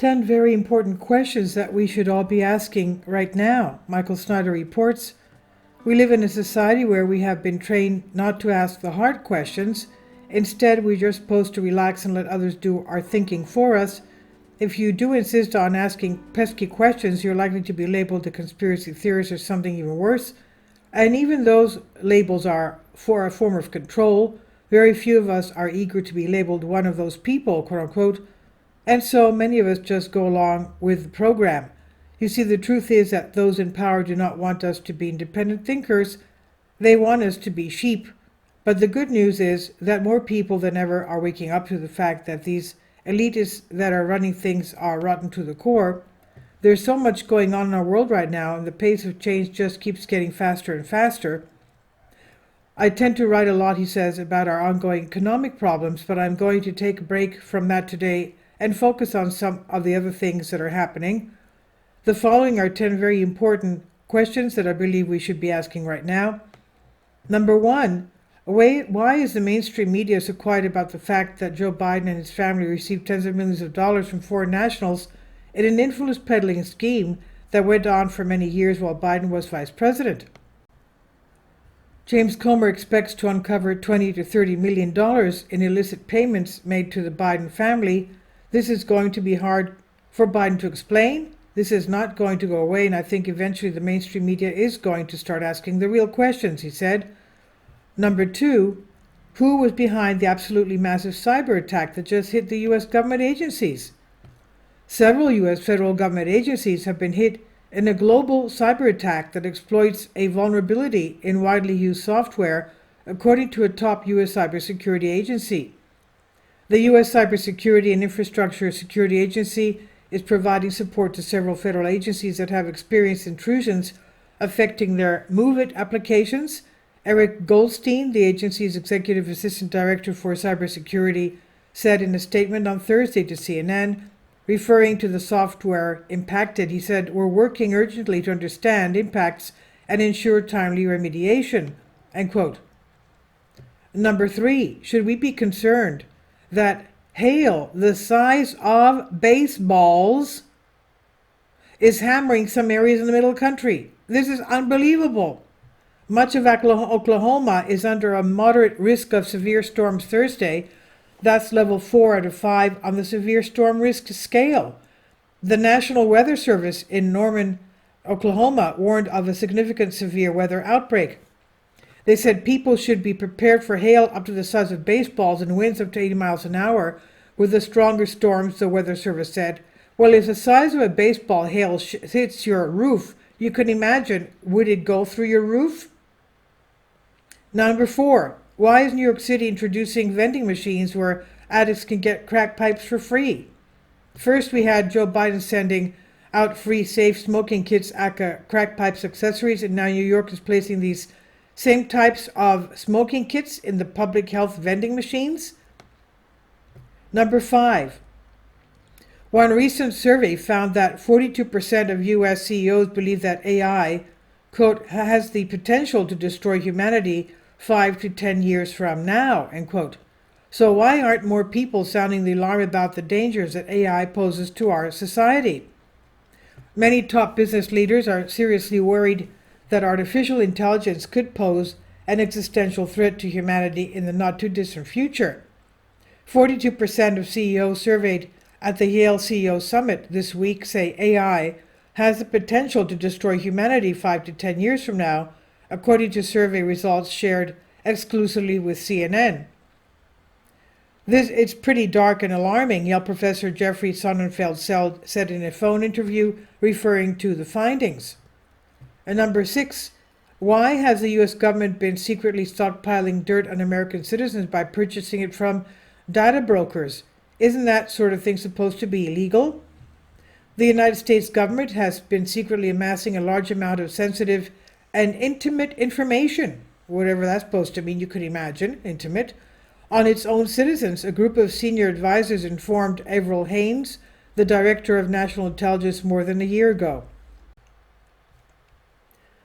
10 very important questions that we should all be asking right now, Michael Snyder reports. We live in a society where we have been trained not to ask the hard questions. Instead, we're just supposed to relax and let others do our thinking for us. If you do insist on asking pesky questions, you're likely to be labeled a conspiracy theorist or something even worse. And even those labels are for a form of control. Very few of us are eager to be labeled one of those people, quote unquote. And so many of us just go along with the program. You see, the truth is that those in power do not want us to be independent thinkers. They want us to be sheep. But the good news is that more people than ever are waking up to the fact that these elitists that are running things are rotten to the core. There's so much going on in our world right now, and the pace of change just keeps getting faster and faster. I tend to write a lot, he says, about our ongoing economic problems, but I'm going to take a break from that today and focus on some of the other things that are happening. The following are 10 very important questions that I believe we should be asking right now. Number 1, why is the mainstream media so quiet about the fact that Joe Biden and his family received tens of millions of dollars from foreign nationals in an influence peddling scheme that went on for many years while Biden was vice president? James Comer expects to uncover $20 to $30 million in illicit payments made to the Biden family. This is going to be hard for Biden to explain. This is not going to go away, and I think eventually the mainstream media is going to start asking the real questions, he said. Number 2, who was behind the absolutely massive cyber attack that just hit the U.S. government agencies? Several U.S. federal government agencies have been hit in a global cyber attack that exploits a vulnerability in widely used software, according to a top U.S. cybersecurity agency. The U.S. Cybersecurity and Infrastructure Security Agency is providing support to several federal agencies that have experienced intrusions affecting their MOVEit applications. Eric Goldstein, the agency's Executive Assistant Director for Cybersecurity, said in a statement on Thursday to CNN, referring to the software impacted, he said, "We're working urgently to understand impacts and ensure timely remediation," end quote. Number 3, should we be concerned that hail the size of baseballs is hammering some areas in the middle country? This is unbelievable. Much of Oklahoma is under a moderate risk of severe storms Thursday. That's level 4 out of 5 on the severe storm risk scale. The National Weather Service in Norman, Oklahoma, warned of a significant severe weather outbreak. They said people should be prepared for hail up to the size of baseballs and winds up to 80 miles an hour with the stronger storms, the Weather Service said. Well, if the size of a baseball hail hits your roof, you can imagine, would it go through your roof? Number 4, why is New York City introducing vending machines where addicts can get crack pipes for free? First, we had Joe Biden sending out free safe smoking kits, aka crack pipes accessories, and now New York is placing these same types of smoking kits in the public health vending machines. Number 5, one recent survey found that 42% of U.S. CEOs believe that AI, quote, has the potential to destroy humanity 5 to 10 years from now, end quote. So why aren't more people sounding the alarm about the dangers that AI poses to our society? Many top business leaders are seriously worried that artificial intelligence could pose an existential threat to humanity in the not-too-distant future. 42% of CEOs surveyed at the Yale CEO Summit this week say AI has the potential to destroy humanity 5 to 10 years from now, according to survey results shared exclusively with CNN. It's pretty dark and alarming, Yale professor Jeffrey Sonnenfeld said in a phone interview referring to the findings. And number 6, why has the U.S. government been secretly stockpiling dirt on American citizens by purchasing it from data brokers? Isn't that sort of thing supposed to be illegal? The United States government has been secretly amassing a large amount of sensitive and intimate information, whatever that's supposed to mean, you could imagine, intimate, on its own citizens. A group of senior advisors informed Avril Haines, the Director of National Intelligence, more than a year ago.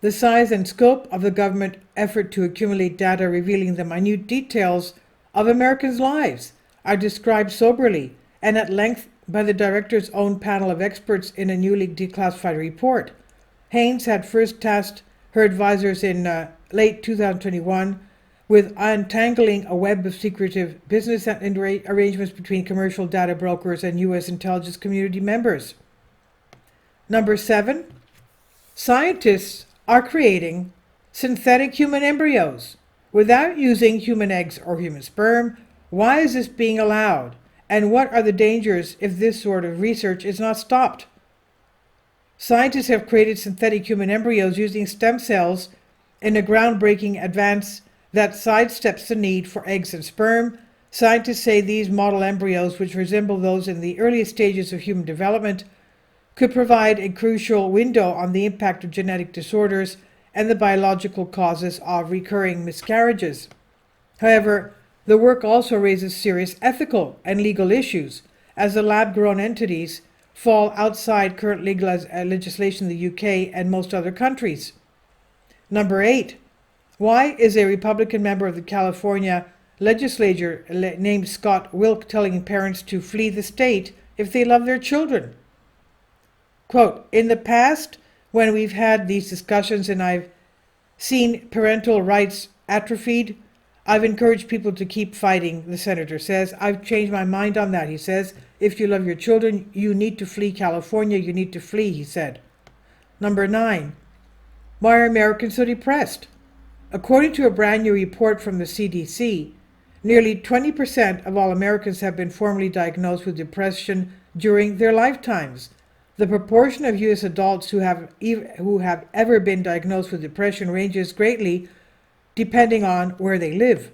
The size and scope of the government effort to accumulate data revealing the minute details of Americans' lives are described soberly and at length by the director's own panel of experts in a newly declassified report. Haynes had first tasked her advisors in late 2021 with untangling a web of secretive business arrangements between commercial data brokers and U.S. intelligence community members. Number 7, scientists are creating synthetic human embryos without using human eggs or human sperm. Why is this being allowed? And what are the dangers if this sort of research is not stopped? Scientists have created synthetic human embryos using stem cells in a groundbreaking advance that sidesteps the need for eggs and sperm. Scientists say these model embryos, which resemble those in the earliest stages of human development, could provide a crucial window on the impact of genetic disorders and the biological causes of recurring miscarriages. However, the work also raises serious ethical and legal issues, as the lab-grown entities fall outside current legal legislation in the UK and most other countries. Number 8, why is a Republican member of the California legislature named Scott Wilk telling parents to flee the state if they love their children? Quote, in the past, when we've had these discussions and I've seen parental rights atrophied, I've encouraged people to keep fighting, the senator says. I've changed my mind on that, he says. If you love your children, you need to flee California. You need to flee, he said. Number 9, why are Americans so depressed? According to a brand new report from the CDC, nearly 20% of all Americans have been formally diagnosed with depression during their lifetimes. The proportion of U.S. adults who have ever been diagnosed with depression ranges greatly depending on where they live.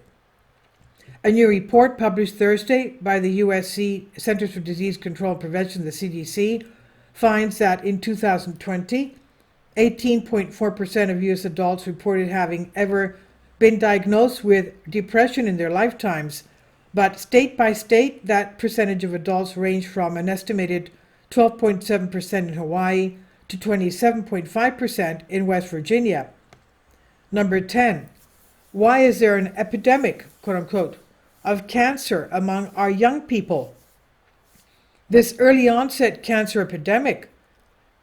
A new report published Thursday by the USC Centers for Disease Control and Prevention, the CDC, finds that in 2020, 18.4% of U.S. adults reported having ever been diagnosed with depression in their lifetimes, but state by state, that percentage of adults ranged from an estimated 12.7% in Hawaii to 27.5% in West Virginia. Number 10, why is there an epidemic, quote unquote, of cancer among our young people? This early onset cancer epidemic,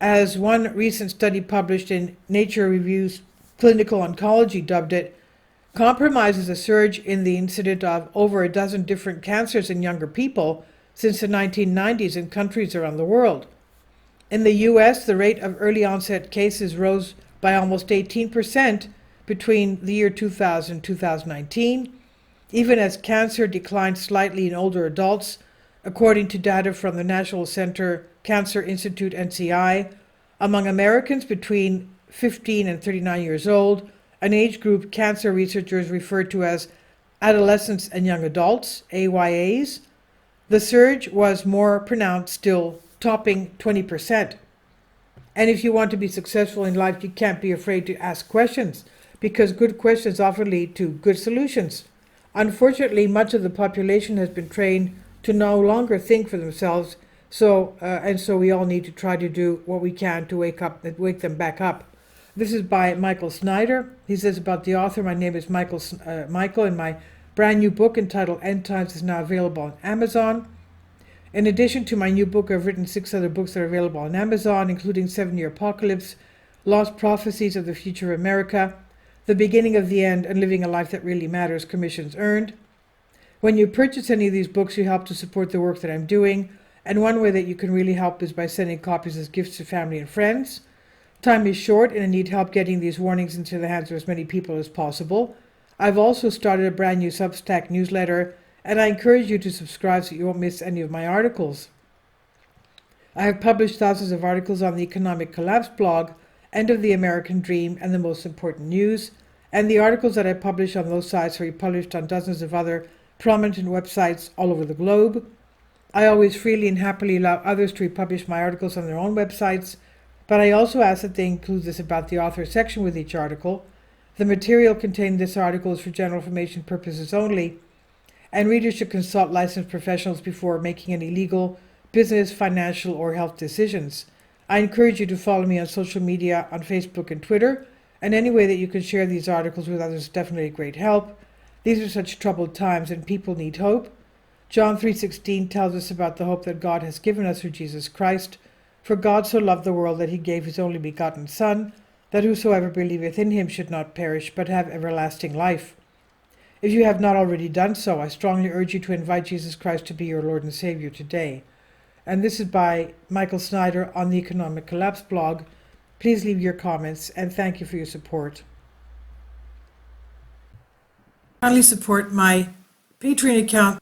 as one recent study published in Nature Reviews Clinical Oncology dubbed it, compromises a surge in the incidence of over a dozen different cancers in younger people since the 1990s in countries around the world. In the U.S., the rate of early onset cases rose by almost 18% between the year 2000 and 2019, even as cancer declined slightly in older adults, according to data from the National Cancer Institute, NCI. Among Americans between 15 and 39 years old, an age group cancer researchers refer to as adolescents and young adults, AYAs, the surge was more pronounced, still topping 20%. And if you want to be successful in life, you can't be afraid to ask questions, because good questions often lead to good solutions. Unfortunately, much of the population has been trained to no longer think for themselves, so we all need to try to do what we can to wake them back up. This is by Michael Snyder. He says about the author, my name is Michael, and my brand new book entitled End Times is now available on Amazon. In addition to my new book, I've written 6 other books that are available on Amazon, including 7-Year Apocalypse, Lost Prophecies of the Future of America, The Beginning of the End, and Living a Life That Really Matters, commissions earned. When you purchase any of these books, you help to support the work that I'm doing, and one way that you can really help is by sending copies as gifts to family and friends. Time is short, and I need help getting these warnings into the hands of as many people as possible. I've also started a brand new Substack newsletter, and I encourage you to subscribe so you won't miss any of my articles. I have published thousands of articles on the Economic Collapse blog, End of the American Dream, and the Most Important News, and the articles that I publish on those sites are republished on dozens of other prominent websites all over the globe. I always freely and happily allow others to republish my articles on their own websites, but I also ask that they include this about the author section with each article. The material contained in this article is for general information purposes only, and readers should consult licensed professionals before making any legal, business, financial, or health decisions. I encourage you to follow me on social media on Facebook and Twitter, and any way that you can share these articles with others is definitely a great help. These are such troubled times and people need hope. John 3:16 tells us about the hope that God has given us through Jesus Christ. For God so loved the world that he gave his only begotten Son, that whosoever believeth in him should not perish, but have everlasting life. If you have not already done so, I strongly urge you to invite Jesus Christ to be your Lord and Savior today. And this is by Michael Snyder on the Economic Collapse blog. Please leave your comments, and thank you for your support. Kindly support my Patreon account.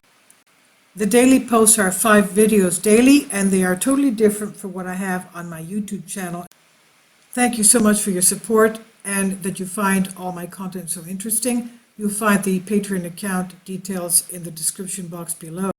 The daily posts are 5 videos daily, and they are totally different from what I have on my YouTube channel. Thank you so much for your support and that you find all my content so interesting. You'll find the Patreon account details in the description box below.